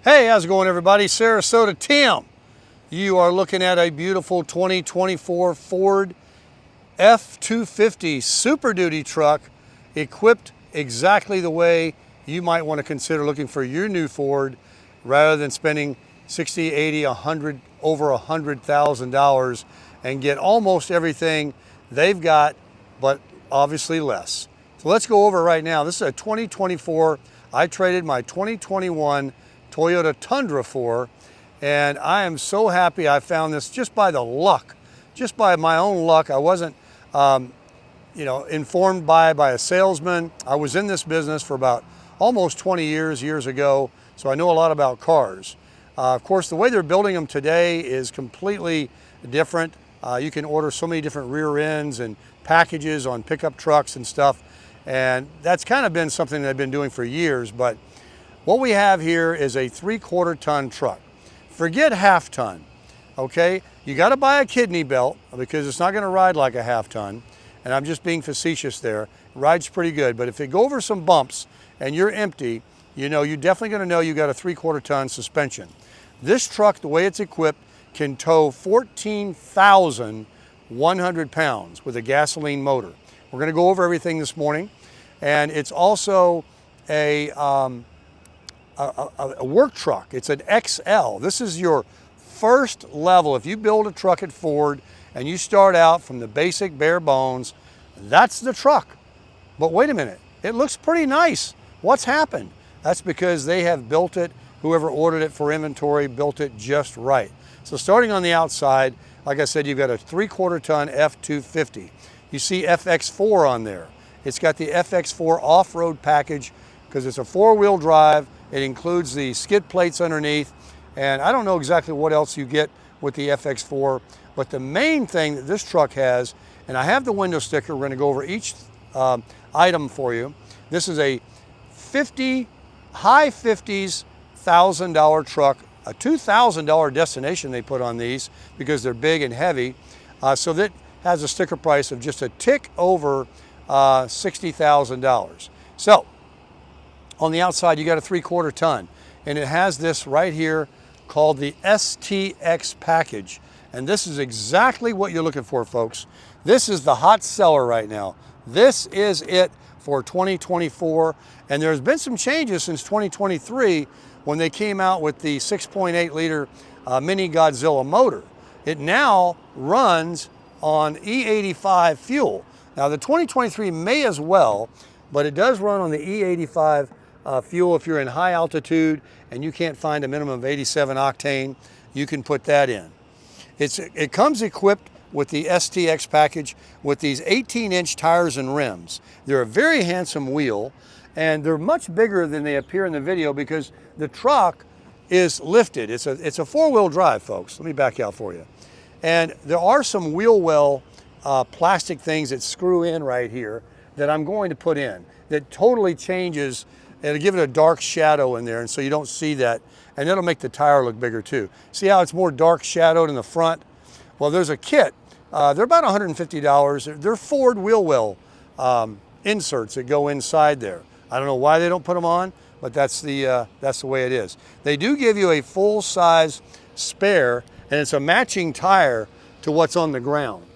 Hey, how's it going, everybody? Sarasota Tim. You are looking at a beautiful 2024 Ford F250 Super Duty truck equipped exactly the way you might want to consider looking for your new Ford rather than spending 60, 80, 100, over $100,000 and get almost everything they've got, but obviously less. So let's go over it right now. This is a 2024. I traded my 2021 Toyota Tundra for, and I am so happy I found this just by the luck, just by my own luck. I wasn't, informed by a salesman. I was in this business for about almost 20 years ago, so I know a lot about cars. Of course, the way they're building them today is completely different. You can order so many different rear ends and packages on pickup trucks and stuff, and that's kind of been something that I've been doing for years. But what we have here is a 3/4 ton truck. Forget half ton, okay? You gotta buy a kidney belt because it's not gonna ride like a half ton, and I'm just being facetious there. It rides pretty good, but if it go over some bumps and you're empty, you're definitely gonna know you got a 3/4 ton suspension. This truck, the way it's equipped, can tow 14,100 pounds with a gasoline motor. We're gonna go over everything this morning, and it's also a work truck. It's an XL. This is your first level. If you build a truck at Ford and you start out from the basic bare bones, that's the truck. But wait a minute, it looks pretty nice. What's happened? That's because they have built it, whoever ordered it for inventory built it just right. So starting on the outside, like I said, you've got a 3/4 ton F250. You see FX4 on there. It's got the FX4 off-road package because it's a 4-wheel drive. It includes the skid plates underneath, and I don't know exactly what else you get with the FX4, but the main thing that this truck has, and I have the window sticker, we're going to go over each item for you. This is a high 50s $1,000 truck, a $2,000 destination they put on these because they're big and heavy, so that has a sticker price of just a tick over $60,000. So on the outside, you got a 3/4 ton, and it has this right here called the STX package. And this is exactly what you're looking for, folks. This is the hot seller right now. This is it for 2024. And there's been some changes since 2023 when they came out with the 6.8 liter mini Godzilla motor. It now runs on E85 fuel. Now the 2023 may as well, but it does run on the E85 fuel. If you're in high altitude and you can't find a minimum of 87 octane, you can put that in. It comes equipped with the STX package with these 18-inch tires and rims. They're a very handsome wheel, and they're much bigger than they appear in the video because the truck is lifted. It's a 4-wheel drive, folks. Let me back out for you. And there are some wheel well plastic things that screw in right here that I'm going to put in that totally changes. It'll give it a dark shadow in there, and so you don't see that, and it'll make the tire look bigger too. See how it's more dark shadowed in the front? Well, there's a kit. They're about $150. They're Ford wheel well inserts that go inside there. I don't know why they don't put them on, but that's the way it is. They do give you a full-size spare, and it's a matching tire to what's on the ground.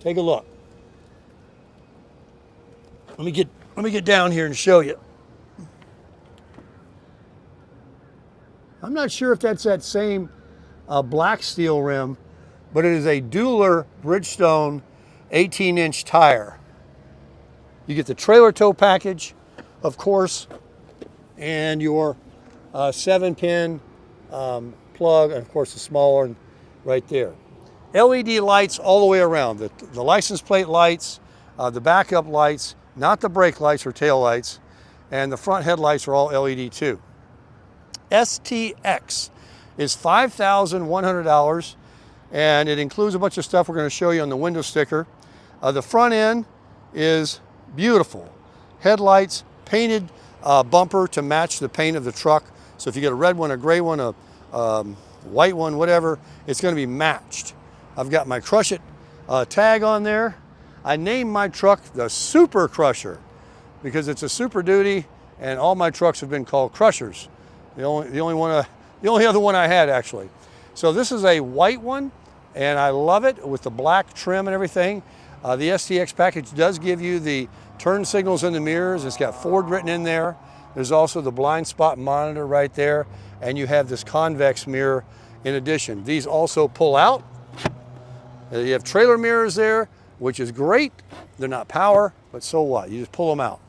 Take a look. Let me get down here and show you. I'm not sure if that's that same black steel rim, but it is a Dueler Bridgestone 18-inch tire. You get the trailer tow package, of course, and your 7-pin plug, and of course the smaller one right there. LED lights all the way around. The license plate lights, the backup lights, not the brake lights or tail lights, and the front headlights are all LED too. STX is $5,100, and it includes a bunch of stuff we're going to show you on the window sticker. The front end is beautiful. Headlights, painted bumper to match the paint of the truck. So if you get a red one, a gray one, a white one, whatever, it's going to be matched. I've got my Crush It tag on there. I named my truck the Super Crusher because it's a Super Duty, and all my trucks have been called Crushers. The only other one I had actually. So this is a white one, and I love it with the black trim and everything. The STX package does give you the turn signals in the mirrors. It's got Ford written in there. There's also the blind spot monitor right there, and you have this convex mirror in addition. These also pull out. You have trailer mirrors there, which is great. They're not power, but so what? You just pull them out.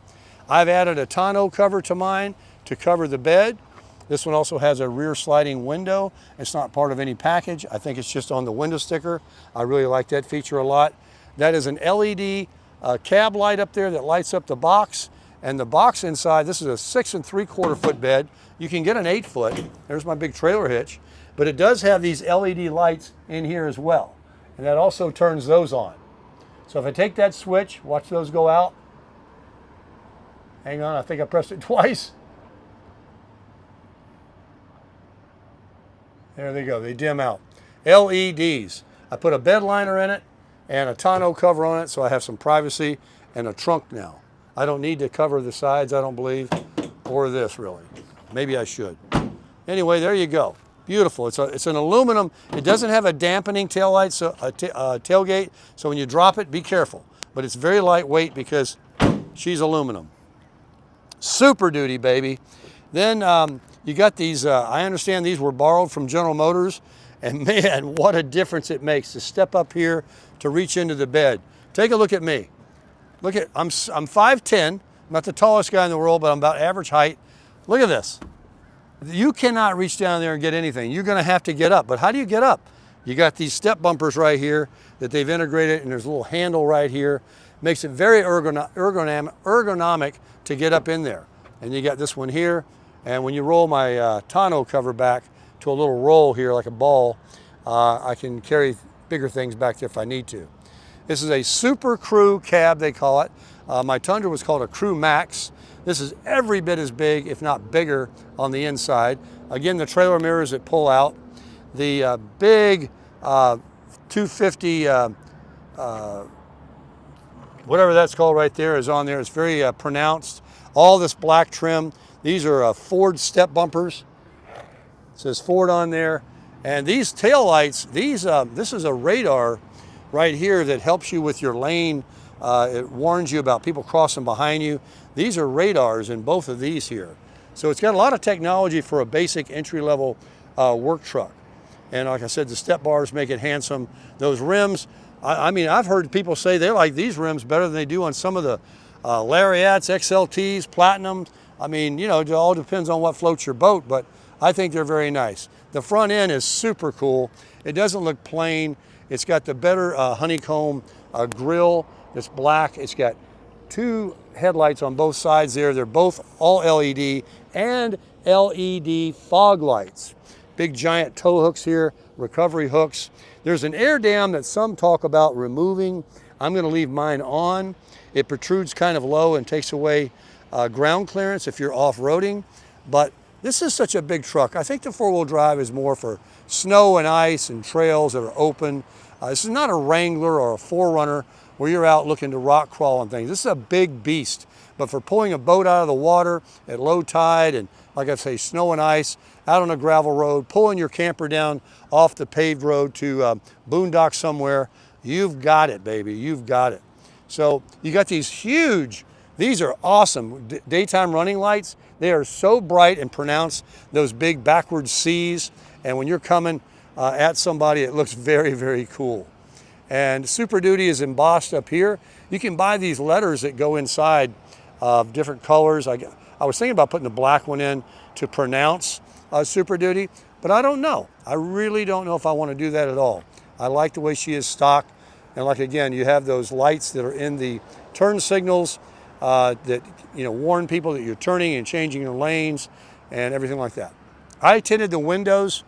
I've added a tonneau cover to mine to cover the bed. This one also has a rear sliding window. It's not part of any package. I think it's just on the window sticker. I really like that feature a lot. That is an LED cab light up there that lights up the box. And the box inside, this is a 6 3/4 foot bed. You can get an 8 foot. There's my big trailer hitch. But it does have these LED lights in here as well. And that also turns those on. So if I take that switch, watch those go out. Hang on, I think I pressed it twice. There they go, they dim out. LEDs. I put a bed liner in it and a tonneau cover on it so I have some privacy, and a trunk now. I don't need to cover the sides, I don't believe, or this really. Maybe I should. Anyway, there you go. Beautiful. It's an aluminum. It doesn't have a dampening taillight, so tailgate. So when you drop it, be careful. But it's very lightweight because she's aluminum. Super Duty, baby. Then you got these. I understand these were borrowed from General Motors, and man, what a difference it makes to step up here to reach into the bed. Take a look at me. Look at I'm 5'10". I'm not the tallest guy in the world, but I'm about average height. Look at this. You cannot reach down there and get anything. You're going to have to get up. But how do you get up? You got these step bumpers right here that they've integrated, and there's a little handle right here. Makes it very ergonomic to get up in there. And you got this one here. And when you roll my tonneau cover back to a little roll here like a ball, I can carry bigger things back there if I need to. This is a Super Crew cab, they call it. My Tundra was called a Crew Max. This is every bit as big, if not bigger, on the inside. Again, the trailer mirrors that pull out. The big 250, whatever that's called right there, is on there. It's very pronounced. All this black trim. These are Ford step bumpers. It says Ford on there. And these tail lights, this is a radar right here that helps you with your lane. It warns you about people crossing behind you. These are radars in both of these here. So it's got a lot of technology for a basic entry-level work truck. And like I said, the step bars make it handsome. Those rims, I mean, I've heard people say they like these rims better than they do on some of the Lariats, XLTs, Platinums. I mean, you know, it all depends on what floats your boat, but I think they're very nice. The front end is super cool. It doesn't look plain. It's got the better honeycomb grille that's black. It's got 2 headlights on both sides there. They're both all LED and LED fog lights. Big giant tow hooks here, recovery hooks. There's an air dam that some talk about removing. I'm going to leave mine on. It protrudes kind of low and takes away ground clearance if you're off-roading. But this is such a big truck. I think the 4-wheel drive is more for snow and ice and trails that are open. This is not a Wrangler or a 4Runner where you're out looking to rock crawl and things. This is a big beast. But for pulling a boat out of the water at low tide and, like I say, snow and ice, out on a gravel road, pulling your camper down off the paved road to boondock somewhere, you've got it, baby. You've got it. So you got these huge, these are awesome daytime running lights. They are so bright and pronounced, those big backward C's. And when you're coming at somebody, it looks very, very cool. And Super Duty is embossed up here. You can buy these letters that go inside of different colors. I was thinking about putting the black one in to pronounce Super Duty, but I don't know. I really don't know if I want to do that at all. I like the way she is stock. And like, again, you have those lights that are in the turn signals that, you know, warn people that you're turning and changing your lanes and everything like that. I tinted the windows,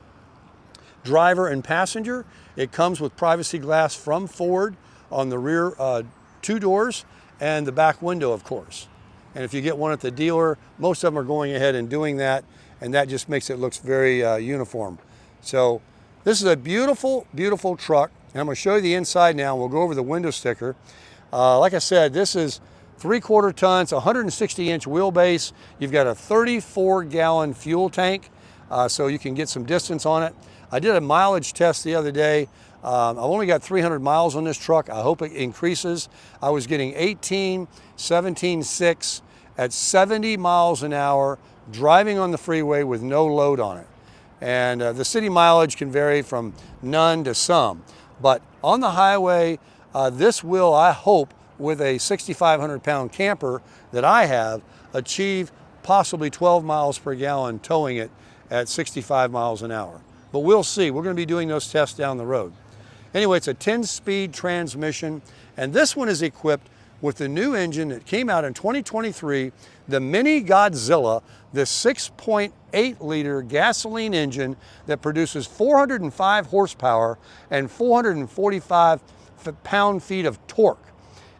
driver and passenger. It comes with privacy glass from Ford on the rear 2 doors and the back window, of course. And if you get one at the dealer, most of them are going ahead and doing that, and that just makes it look very uniform. So this is a beautiful, beautiful truck, and I'm going to show you the inside now. We'll go over the window sticker. Like I said, this is 3/4 tons, 160-inch wheelbase. You've got a 34-gallon fuel tank, so you can get some distance on it. I did a mileage test the other day. I've only got 300 miles on this truck. I hope it increases. I was getting 18, 17.6 at 70 miles an hour, driving on the freeway with no load on it. And the city mileage can vary from none to some. But on the highway, this will, I hope, with a 6,500-pound camper that I have, achieve possibly 12 miles per gallon towing it at 65 miles an hour. But we'll see. We're going to be doing those tests down the road. Anyway, it's a 10-speed transmission, and this one is equipped with the new engine that came out in 2023, the Mini Godzilla, the 6.8-liter gasoline engine that produces 405 horsepower and 445 pound-feet of torque.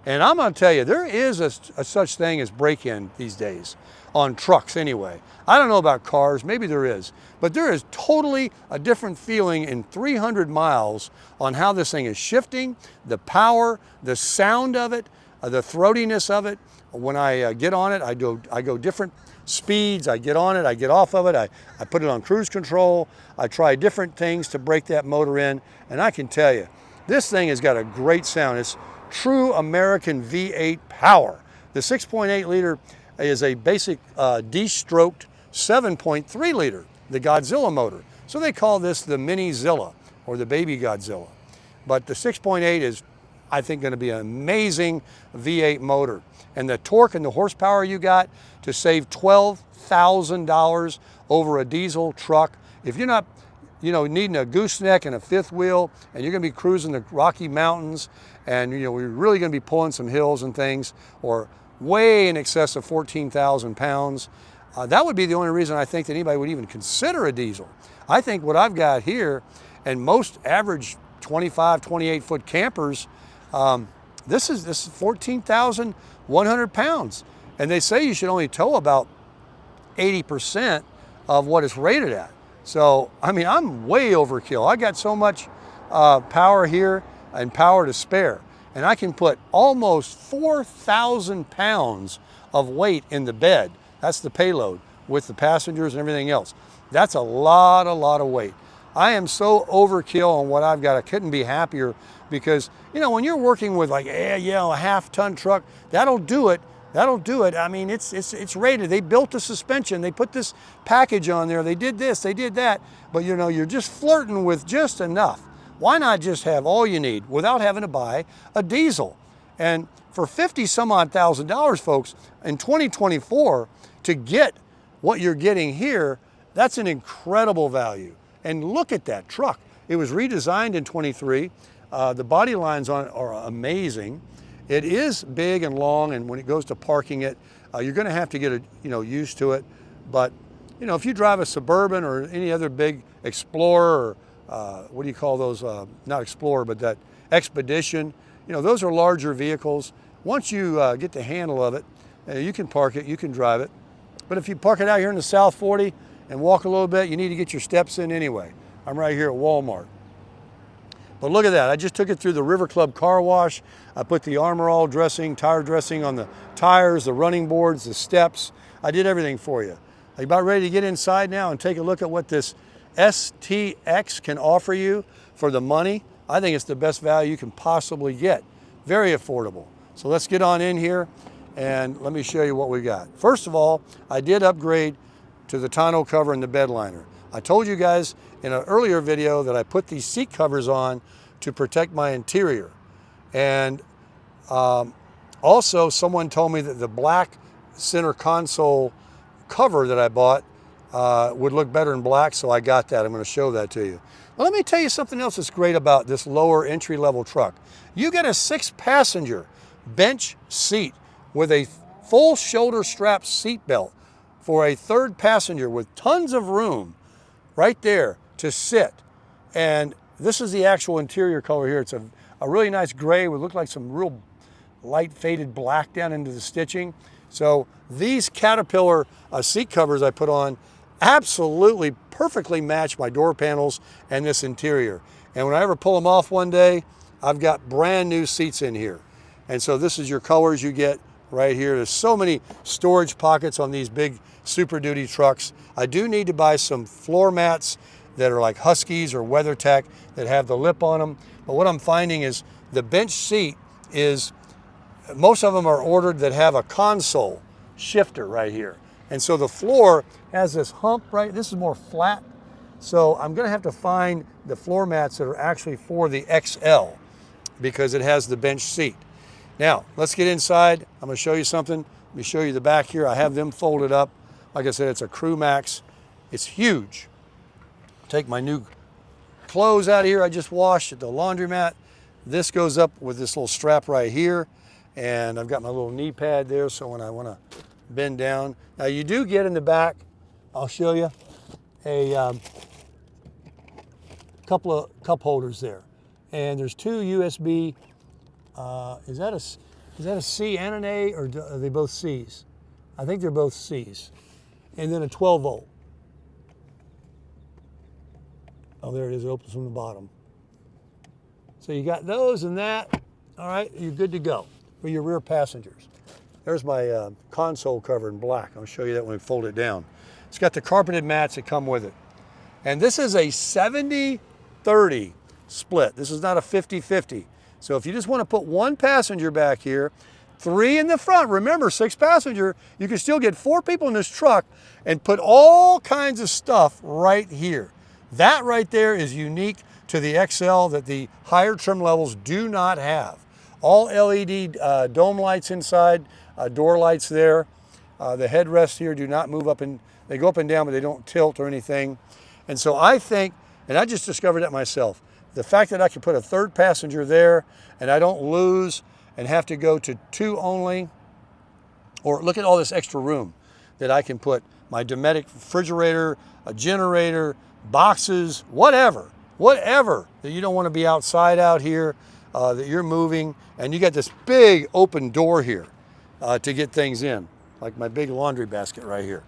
And I'm going to tell you, there is a such thing as break-in these days, on trucks anyway. I don't know about cars, maybe there is, but there is totally a different feeling in 300 miles on how this thing is shifting, the power, the sound of it, the throatiness of it. When I get on it, I go different speeds. I get on it, I get off of it, I put it on cruise control. I try different things to break that motor in, and I can tell you, this thing has got a great sound. It's true American V8 power. The 6.8 liter is a basic de-stroked 7.3 liter, the Godzilla motor. So they call this the Mini Zilla or the Baby Godzilla. But the 6.8 is, I think, going to be an amazing V8 motor. And the torque and the horsepower you got to save $12,000 over a diesel truck. If you're not, needing a gooseneck and a fifth wheel, and you're going to be cruising the Rocky Mountains, and we're really going to be pulling some hills and things, or way in excess of 14,000 pounds, that would be the only reason I think that anybody would even consider a diesel. I think what I've got here, and most average 25, 28-foot campers, this is 14,100 pounds. And they say you should only tow about 80% of what it's rated at. So, I mean, I'm way overkill. I got so much power here and power to spare. And I can put almost 4,000 pounds of weight in the bed. That's the payload with the passengers and everything else. That's a lot of weight. I am so overkill on what I've got. I couldn't be happier because, when you're working with like, a half-ton truck, that'll do it. That'll do it. I mean, it's rated. They built the suspension. They put this package on there. They did this, they did that. But you're just flirting with just enough. Why not just have all you need without having to buy a diesel? And for 50 some odd $1,000, folks, in 2024, to get what you're getting here, that's an incredible value. And look at that truck. It was redesigned in 23. The body lines on it are amazing. It is big and long, and when it goes to parking it, you're going to have to get used to it. But if you drive a Suburban or any other big Explorer, or what do you call those? Not Explorer, but that Expedition. Those are larger vehicles. Once you get the handle of it, you can park it, you can drive it. But if you park it out here in the South 40 and walk a little bit, you need to get your steps in anyway. I'm right here at Walmart. But look at that, I just took it through the River Club car wash. I put the Armor All dressing, tire dressing on the tires, the running boards, the steps. I did everything for you. Are you about ready to get inside now and take a look at what this STX can offer you for the money? I think it's the best value you can possibly get. Very affordable. So let's get on in here and let me show you what we got. First of all, I did upgrade to the tonneau cover and the bed liner. I told you guys in an earlier video that I put these seat covers on to protect my interior. And also someone told me that the black center console cover that I bought would look better in black, so I got that. I'm going to show that to you. Well, let me tell you something else that's great about this lower entry-level truck. You get a 6-passenger bench seat with a full shoulder strap seat belt for a third passenger with tons of room right there to sit. And this is the actual interior color here. It's a really nice gray with look like some real light faded black down into the stitching. So these Caterpillar seat covers I put on absolutely perfectly match my door panels and this interior. And when I ever pull them off one day, I've got brand new seats in here. And so this is your colors you get right here. There's so many storage pockets on these big Super Duty trucks. I do need to buy some floor mats that are like Huskies or WeatherTech that have the lip on them. But what I'm finding is the bench seat is, most of them are ordered that have a console shifter right here. And so the floor has this hump, right? This is more flat. So I'm gonna have to find the floor mats that are actually for the XL because it has the bench seat. Now, let's get inside. I'm gonna show you something. Let me show you the back here. I have them folded up. Like I said, it's a Crew Max. It's huge. Take my new clothes out of here I just washed at the laundromat. This goes up with this little strap right here. And I've got my little knee pad there, so when I wanna bend down. Now you do get in the back, I'll show you, a couple of cup holders there. And there's two USB, is that a C and an A, or are they both C's? I think they're both C's. And then a 12 volt. Oh, there it is, it opens from the bottom. So you got those and that, all right, you're good to go for your rear passengers. There's my console cover in black. I'll show you that when we fold it down. It's got the carpeted mats that come with it. And this is a 70-30 split. This is not a 50-50. So if you just want to put one passenger back here, 3 in the front, remember 6 passenger, you can still get 4 people in this truck and put all kinds of stuff right here. That right there is unique to the XL that the higher trim levels do not have. All LED dome lights inside, door lights there. The headrests here do not move up, and they go up and down, but they don't tilt or anything. And so I think, and I just discovered that myself, the fact that I can put a 3rd passenger there and I don't lose and have to go to 2 only, or look at all this extra room that I can put my Dometic refrigerator, a generator, boxes, whatever that you don't want to be outside out here, that you're moving, and you got this big open door here to get things in, like my big laundry basket right here.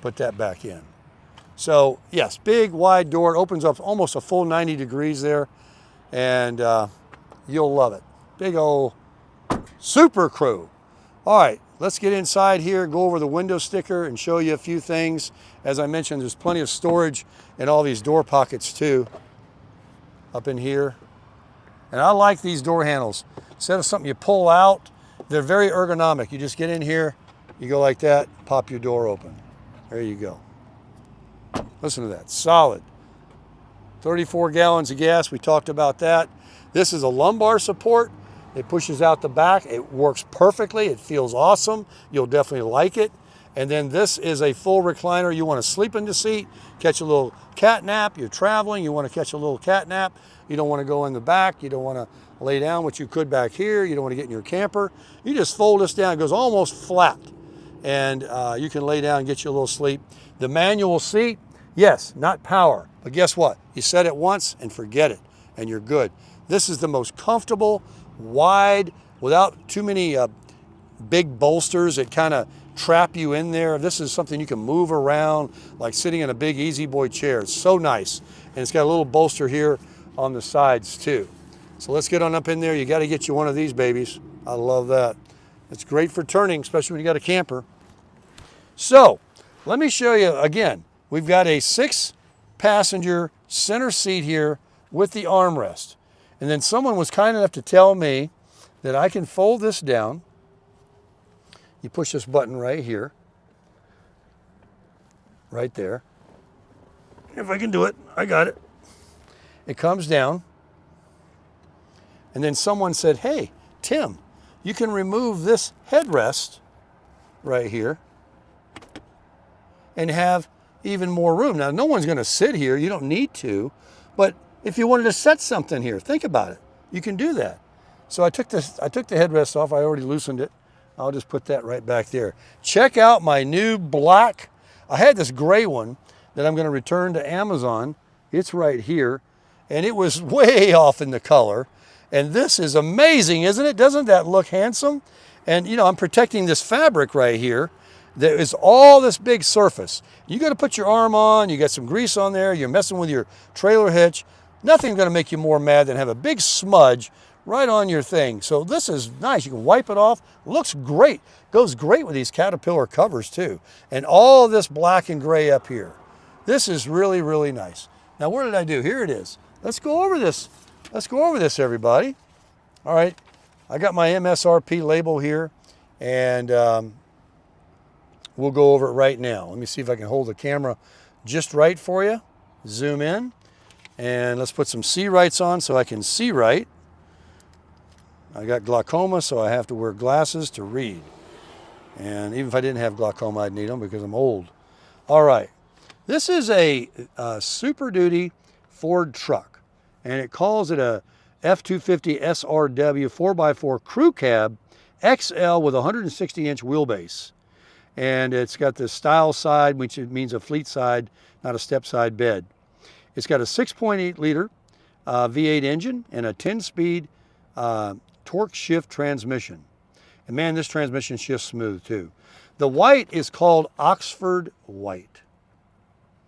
Put that back in. So yes, big wide door. It opens up almost a full 90 degrees there, and you'll love it. Big old Super Crew. All right, let's get inside here, go over the window sticker and show you a few things. As I mentioned, there's plenty of storage in all these door pockets too, up in here. And I like these door handles. Instead of something you pull out, they're very ergonomic. You just get in here, you go like that, pop your door open. There you go. Listen to that, solid. 34 gallons of gas, we talked about that. This is a lumbar support. It pushes out the back. It works perfectly. It feels awesome. You'll definitely like it. And then this is a full recliner. You want to sleep in the seat, catch a little cat nap. You're traveling, you want to catch a little cat nap. You don't want to go in the back. You don't want to lay down, which you could back here. You don't want to get in your camper. You just fold this down. It goes almost flat. And you can lay down and get you a little sleep. The manual seat, yes, not power. But guess what? You set it once and forget it, and you're good. This is the most comfortable, wide, without too many big bolsters that kind of trap you in there. This is something you can move around, like sitting in a big Easy Boy chair. It's so nice. And it's got a little bolster here on the sides too. So let's get on up in there. You got to get you one of these babies. I love that. It's great for turning, especially when you got a camper. So let me show you again. We've got a 6-passenger center seat here with the armrest. And then someone was kind enough to tell me that I can fold this down. You push this button right here, right there. If I can do it, I got it. It comes down. And then someone said, hey, Tim, you can remove this headrest right here and have even more room. Now, no one's gonna sit here, you don't need to, but if you wanted to set something here, think about it. You can do that. So I took the headrest off, I already loosened it. I'll just put that right back there. Check out my new black. I had this gray one that I'm gonna return to Amazon. It's right here, and it was way off in the color. And this is amazing, isn't it? Doesn't that look handsome? And you know, I'm protecting this fabric right here. There is all this big surface. You gotta put your arm on, you got some grease on there, you're messing with your trailer hitch. Nothing's gonna make you more mad than have a big smudge right on your thing. So this is nice. You can wipe it off. Looks great. Goes great with these Caterpillar covers too. And all this black and gray up here. This is really, really nice. Now, what did I do? Here it is. Let's go over this. Let's go over this, everybody. All right. I got my MSRP label here, and we'll go over it right now. Let me see if I can hold the camera just right for you. Zoom in, and let's put some C-rights on so I can see right. I got glaucoma, so I have to wear glasses to read. And even if I didn't have glaucoma, I'd need them because I'm old. All right. This is a Super Duty Ford truck, and it calls it a F250 SRW 4x4 Crew Cab XL with a 160-inch wheelbase. And it's got the style side, which means a fleet side, not a step side bed. It's got a 6.8 liter V8 engine and a 10-speed torque shift transmission. And man, this transmission shifts smooth too. The white is called Oxford White.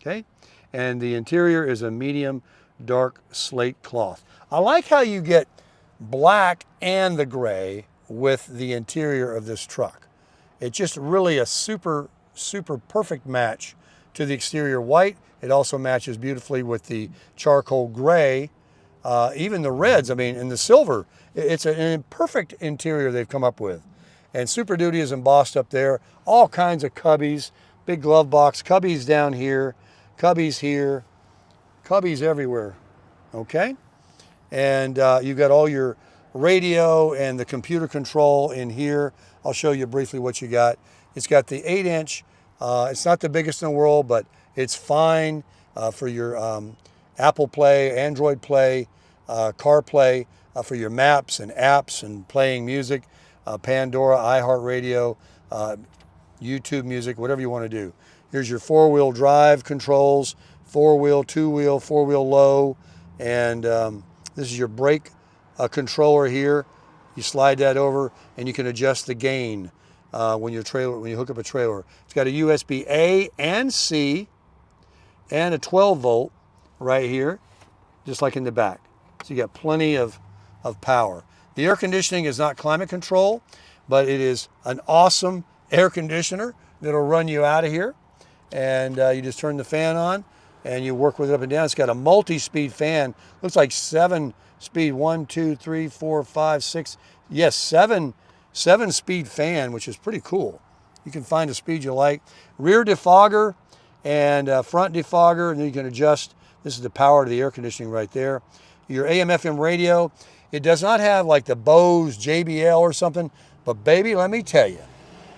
Okay, and the interior is a medium dark slate cloth. I like how you get black and the gray with the interior of this truck. It's just really a super, super perfect match to the exterior white. It also matches beautifully with the charcoal gray, even the reds, I mean, and the silver. It's an perfect interior they've come up with. And Super Duty is embossed up there. All kinds of cubbies, big glove box, cubbies down here, cubbies here, cubbies everywhere, okay? And you've got all your radio and the computer control in here. I'll show you briefly what you got. It's got the 8-inch. It's not the biggest in the world, but it's fine for your Apple Play, Android Play, CarPlay, for your maps and apps and playing music, Pandora, iHeartRadio, YouTube music, whatever you want to do. Here's your 4-wheel drive controls, 4-wheel, 2-wheel, 4-wheel low, and this is your brake controller here. You slide that over, and you can adjust the gain when you hook up a trailer. It's got a USB A and C, and a 12-volt right here, just like in the back. So you got plenty of power. The air conditioning is not climate control, but it is an awesome air conditioner that'll run you out of here. And you just turn the fan on and you work with it up and down. It's got a multi-speed fan. Looks like 7-speed, 1, 2, 3, 4, 5, 6. Yes, 7-speed fan, which is pretty cool. You can find the speed you like. Rear defogger and front defogger, and then you can adjust. This is the power to the air conditioning right there. Your AM/FM radio. It does not have like the Bose JBL or something, but baby, let me tell you,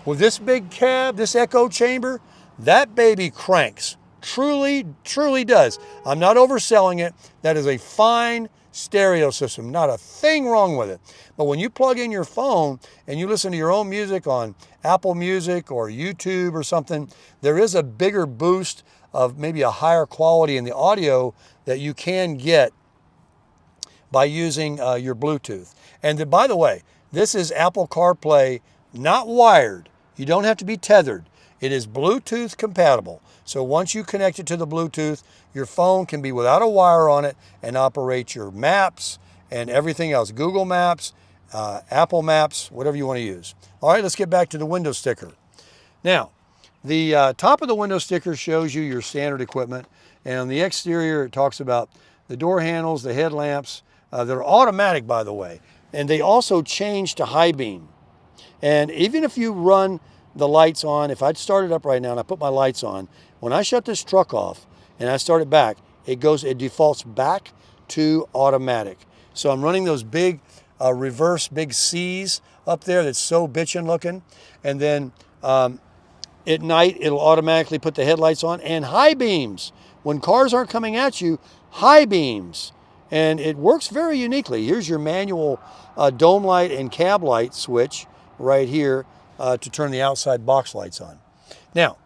with this big cab, this echo chamber, that baby cranks. Truly, truly does. I'm not overselling it. That is a fine stereo system. Not a thing wrong with it. But when you plug in your phone and you listen to your own music on Apple Music or YouTube or something, there is a bigger boost of maybe a higher quality in the audio that you can get by using your Bluetooth. And by the way, this is Apple CarPlay, not wired. You don't have to be tethered. It is Bluetooth compatible. So once you connect it to the Bluetooth, your phone can be without a wire on it and operate your maps and everything else. Google Maps, Apple Maps, whatever you want to use. All right, let's get back to the window sticker. Now, the top of the window sticker shows you your standard equipment. And on the exterior, it talks about the door handles, the headlamps. They're automatic, by the way. And they also change to high beam. And even if you run the lights on, if I start it up right now and I put my lights on, when I shut this truck off and I start it back, it defaults back to automatic. So I'm running those big reverse big C's up there that's so bitchin' looking. And then at night, it'll automatically put the headlights on and high beams. When cars aren't coming at you, high beams. And it works very uniquely. Here's your manual dome light and cab light switch right here to turn the outside box lights on. Now,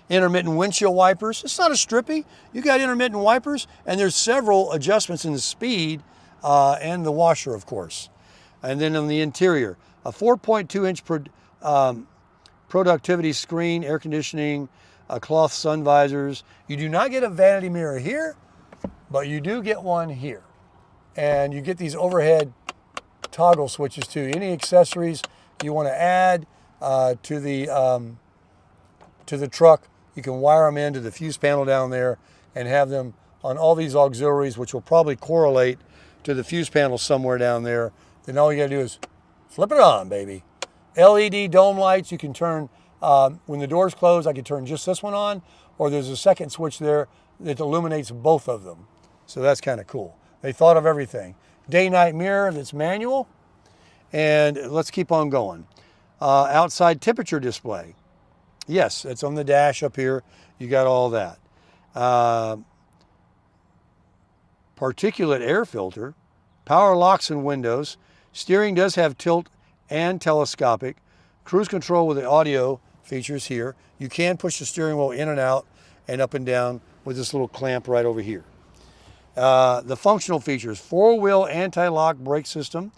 intermittent windshield wipers. It's not a strippy. You got intermittent wipers, and there's several adjustments in the speed and the washer, of course. And then on the interior, a 4.2-inch productivity screen, air conditioning, cloth sun visors. You do not get a vanity mirror here, but you do get one here. And you get these overhead toggle switches too. Any accessories you want to add to the truck, you can wire them into the fuse panel down there and have them on all these auxiliaries, which will probably correlate to the fuse panel somewhere down there. Then all you got to do is flip it on, baby. LED dome lights, you can turn, when the doors close, I can turn just this one on, or there's a second switch there that illuminates both of them. So that's kind of cool. They thought of everything. Day-night mirror that's manual. And let's keep on going. Outside temperature display. Yes, it's on the dash up here. You got all that. Particulate air filter. Power locks and windows. Steering does have tilt and telescopic. Cruise control with the audio features here. You can push the steering wheel in and out and up and down with this little clamp right over here. The functional features: 4-wheel anti-lock brake system,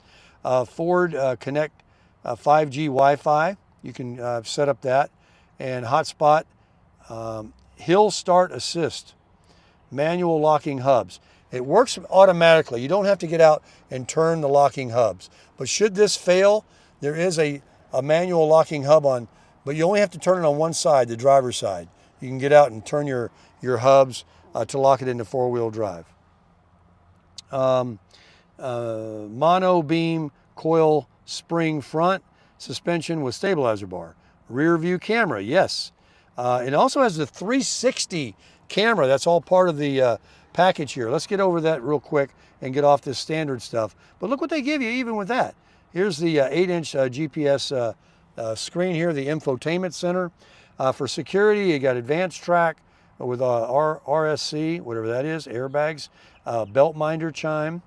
Ford Connect 5G Wi-Fi. You can set up that, and hotspot, hill start assist, manual locking hubs. It works automatically. You don't have to get out and turn the locking hubs. But should this fail, there is a manual locking hub on, but you only have to turn it on one side, the driver's side. You can get out and turn your hubs to lock it into 4-wheel drive. Mono beam coil spring front suspension with stabilizer bar. Rear view camera, yes. It also has the 360 camera. That's all part of the package here. Let's get over that real quick and get off this standard stuff. But look what they give you even with that. Here's the 8-inch GPS screen here, the infotainment center. For security, you got advanced track with RSC, whatever that is, airbags, belt minder chime,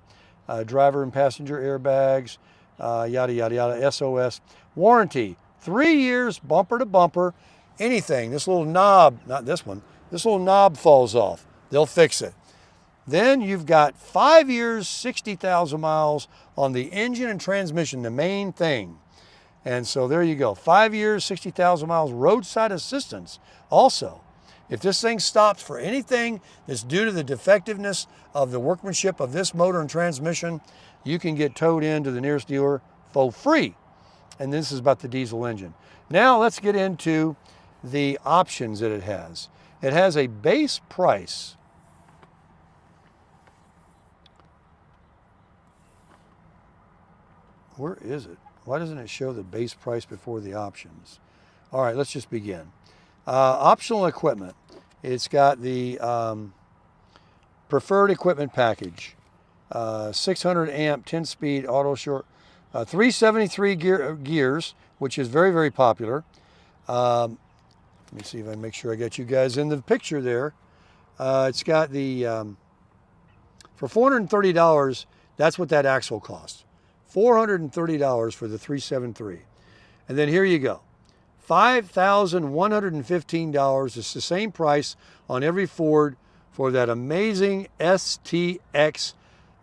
driver and passenger airbags, yada, yada, yada, SOS. Warranty, 3 years, bumper to bumper, anything. This little knob, not this one, this little knob falls off. They'll fix it. Then you've got 5 years, 60,000 miles on the engine and transmission, the main thing. And so there you go, 5 years, 60,000 miles, roadside assistance also. If this thing stops for anything that's due to the defectiveness of the workmanship of this motor and transmission, you can get towed into the nearest dealer for free. And this is about the diesel engine. Now let's get into the options that it has. It has a base price. Where is it? Why doesn't it show the base price before the options? All right, let's just begin. Optional equipment. It's got the preferred equipment package. 600 amp, 10-speed auto short. 373 gears, which is very, very popular. Let me see if I make sure I get you guys in the picture there. It's got the, for $430, that's what that axle costs. $430 for the 373. And then here you go. $5,115. It's the same price on every Ford for that amazing STX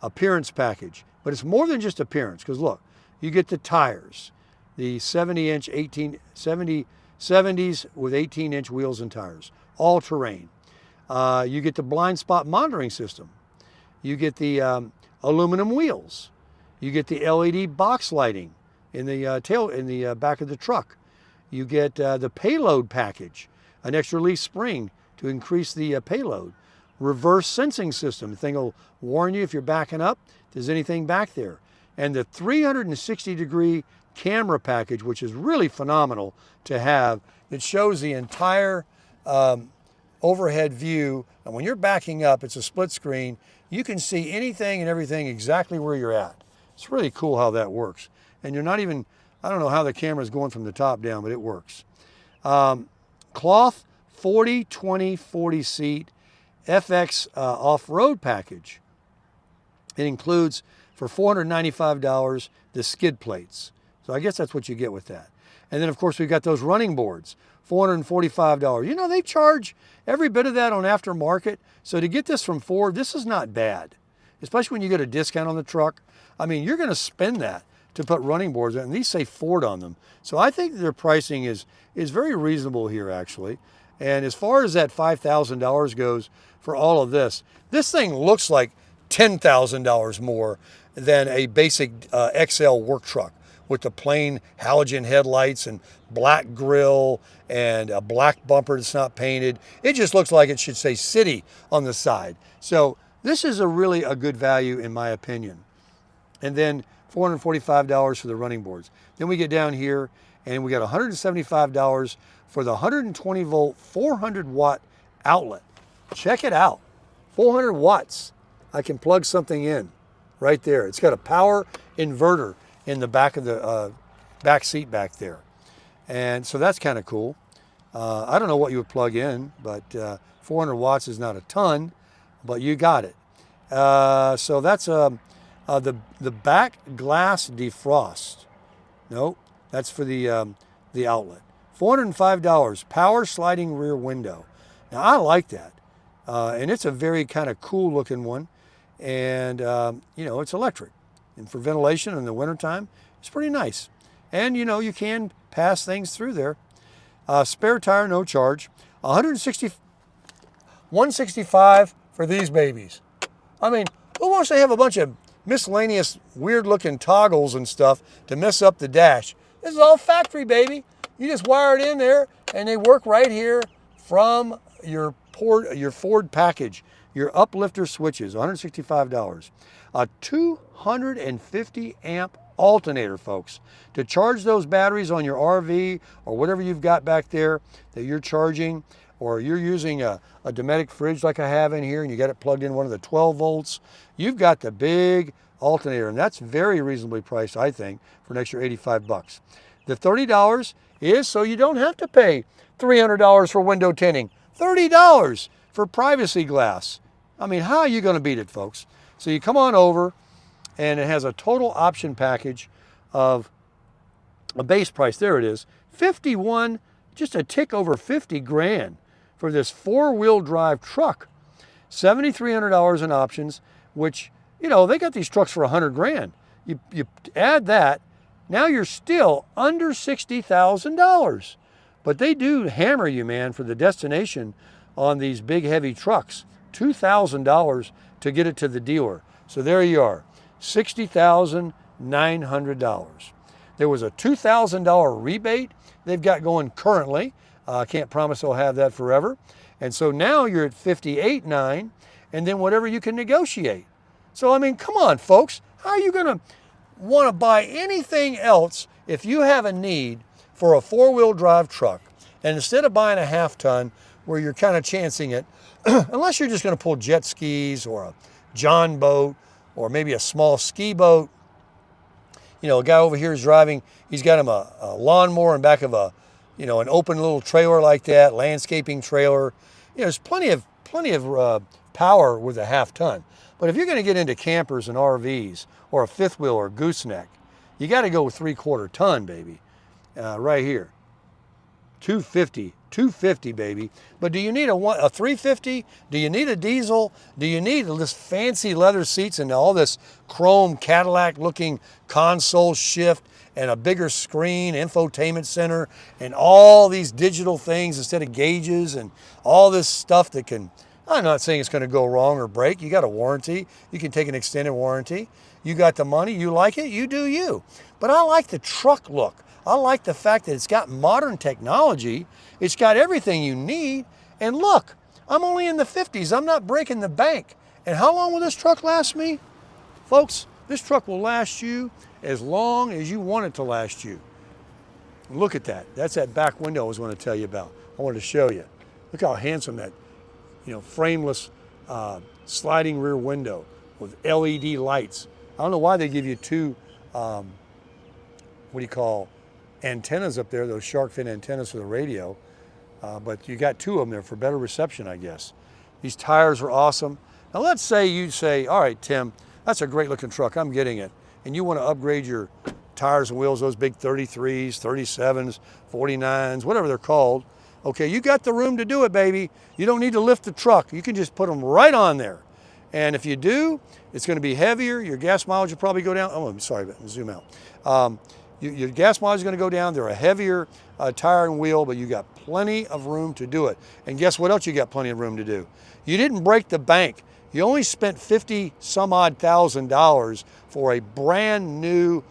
appearance package. But it's more than just appearance, because look, you get the tires, the 70-inch 70s with 18-inch wheels and tires, all terrain. You get the blind spot monitoring system. You get the aluminum wheels. You get the LED box lighting in the back of the truck. You get the payload package, an extra leaf spring to increase the payload. Reverse sensing system. The thing will warn you if you're backing up, if there's anything back there. And the 360-degree camera package, which is really phenomenal to have. It shows the entire overhead view. And when you're backing up, it's a split screen. You can see anything and everything exactly where you're at. It's really cool how that works. And you're not even, I don't know how the camera's going from the top down, but it works. Cloth 40/20/40 seat FX off-road package. It includes, for $495, the skid plates. So I guess that's what you get with that. And then, of course, we've got those running boards, $445. You know, they charge every bit of that on aftermarket. So to get this from Ford, this is not bad, especially when you get a discount on the truck. I mean, you're going to spend that to put running boards in, and these say Ford on them. So I think their pricing is very reasonable here, actually. And as far as that $5,000 goes for all of this, this thing looks like $10,000 more than a basic XL work truck with the plain halogen headlights and black grille and a black bumper that's not painted. It just looks like it should say City on the side. So this is really a good value in my opinion. And then $445 for the running boards. Then we get down here and we got $175 for the 120 volt, 400 watt outlet. Check it out, 400 watts. I can plug something in right there. It's got a power inverter in the back of the back seat back there. And so that's kind of cool. I don't know what you would plug in, but 400 watts is not a ton, but you got it. So that's the back glass defrost. Nope, that's for the outlet. $405, power sliding rear window. Now I like that. And it's a very kind of cool looking one. And you know, it's electric. And for ventilation in the wintertime, it's pretty nice. And you know, you can pass things through there. Spare tire, no charge. $165 for these babies. I mean, who wants to have a bunch of miscellaneous weird looking toggles and stuff to mess up the dash? This is all factory, baby. You just wire it in there and they work right here from your Ford package. Your uplifter switches, $165. A 250 amp alternator, folks, to charge those batteries on your RV or whatever you've got back there that you're charging, or you're using a Dometic fridge like I have in here and you got it plugged in one of the 12 volts. You've got the big alternator, and that's very reasonably priced, I think, for an extra 85 bucks. The $30 is so you don't have to pay $300 for window tinting, $30 for privacy glass. I mean, how are you going to beat it, folks? So you come on over, and it has a total option package of a base price. There it is, 51, just a tick over 50 grand for this four-wheel drive truck. $7,300 in options, which, you know, they got these trucks for 100 grand. You add that, now you're still under $60,000. But they do hammer you, man, for the destination on these big, heavy trucks. $2,000 to get it to the dealer. So there you are, $60,900. There was a $2,000 rebate they've got going currently. I can't promise they'll have that forever. And so now you're at $58,900, and then whatever you can negotiate. So, I mean, come on, folks. How are you going to want to buy anything else if you have a need for a four-wheel drive truck, and instead of buying a half-ton where you're kind of chancing it, unless you're just going to pull jet skis or a John boat or maybe a small ski boat. You know, a guy over here is driving, he's got him a lawnmower in back of a, you know, an open little trailer like that, landscaping trailer. You know, there's plenty of power with a half-ton. But if you're going to get into campers and RVs or a fifth wheel or gooseneck, you got to go with 3/4 ton, baby, right here. 250, baby. But do you need a 350? Do you need a diesel? Do you need this fancy leather seats and all this chrome Cadillac looking console shift and a bigger screen, infotainment center, and all these digital things instead of gauges and all this stuff that can, I'm not saying it's going to go wrong or break. You got a warranty. You can take an extended warranty. You got the money. You like it. You do you. But I like the truck look. I like the fact that it's got modern technology. It's got everything you need. And look, I'm only in the 50s. I'm not breaking the bank. And how long will this truck last me? Folks, this truck will last you as long as you want it to last you. Look at that. That's that back window I was going to tell you about. I wanted to show you. Look how handsome that, you know, frameless sliding rear window with LED lights. I don't know why they give you two, what do you call, antennas up there, those shark fin antennas for the radio, but you got two of them there for better reception, I guess. These tires are awesome. Now let's say you say, all right, Tim, that's a great looking truck, I'm getting it, and you want to upgrade your tires and wheels, those big 33s, 37s, 49s, whatever they're called. Okay, you got the room to do it, baby. You don't need to lift the truck. You can just put them right on there. And if you do, it's going to be heavier. Your gas mileage will probably go down. Oh, I'm sorry, but zoom out. Your gas mileage is going to go down. They're a heavier tire and wheel, but you got plenty of room to do it. And guess what else you got plenty of room to do? You didn't break the bank. You only spent 50 some odd $1,000 for a brand new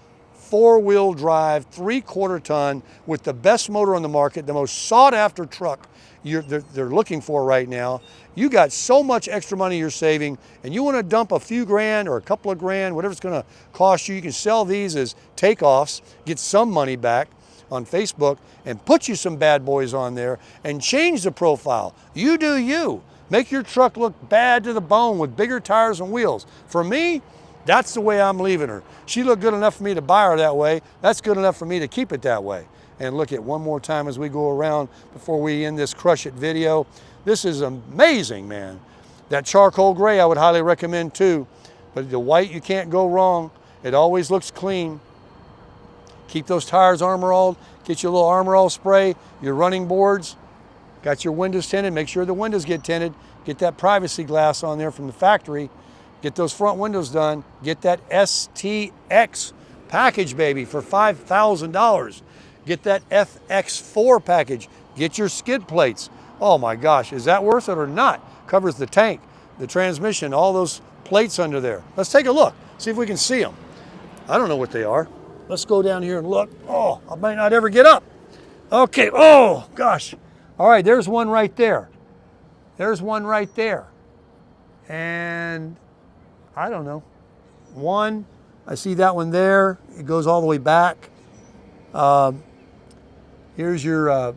4-wheel drive, 3/4 ton with the best motor on the market, the most sought after truck they're looking for right now. You got so much extra money you're saving, and you want to dump a few grand or a couple of grand, whatever it's going to cost you. You can sell these as takeoffs, get some money back on Facebook, and put you some bad boys on there and change the profile. You do you. Make your truck look bad to the bone with bigger tires and wheels. For me, that's the way I'm leaving her. She looked good enough for me to buy her that way. That's good enough for me to keep it that way. And look at one more time as we go around before we end this Crush It video. This is amazing, man. That charcoal gray I would highly recommend too. But the white, you can't go wrong. It always looks clean. Keep those tires armor all. Get your little armor all spray, your running boards. Got your windows tinted. Make sure the windows get tinted. Get that privacy glass on there from the factory. Get those front windows done. Get that STX package, baby, for $5,000. Get that FX4 package. Get your skid plates. Oh my gosh, is that worth it or not? Covers the tank, the transmission, all those plates under there. Let's take a look, see if we can see them. I don't know what they are. Let's go down here and look. Oh, I might not ever get up. Okay, oh gosh. All right, there's one right there. There's one right there. And I don't know. One, I see that one there. It goes all the way back. Here's your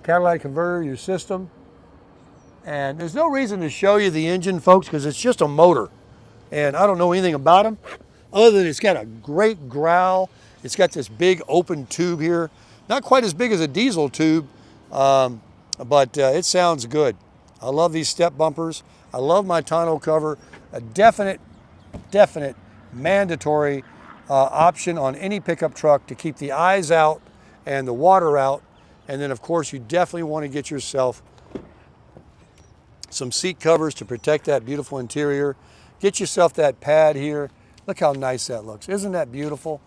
catalytic converter, your system. And there's no reason to show you the engine, folks, because it's just a motor. And I don't know anything about them, other than it's got a great growl. It's got this big open tube here. Not quite as big as a diesel tube, but it sounds good. I love these step bumpers. I love my tonneau cover. A definite mandatory option on any pickup truck to keep the eyes out and the water out. And then of course you definitely want to get yourself some seat covers to protect that beautiful interior. Get yourself that pad here. Look how nice that looks. Isn't that beautiful?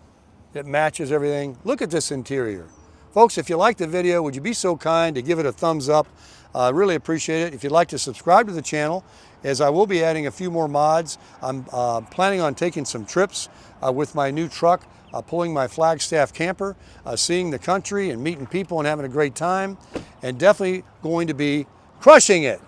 It matches everything. Look at this interior. Folks, if you liked the video, would you be so kind to give it a thumbs up? I really appreciate it. If you'd like to subscribe to the channel, as I will be adding a few more mods. I'm planning on taking some trips with my new truck, pulling my Flagstaff camper, seeing the country and meeting people and having a great time, and definitely going to be crushing it.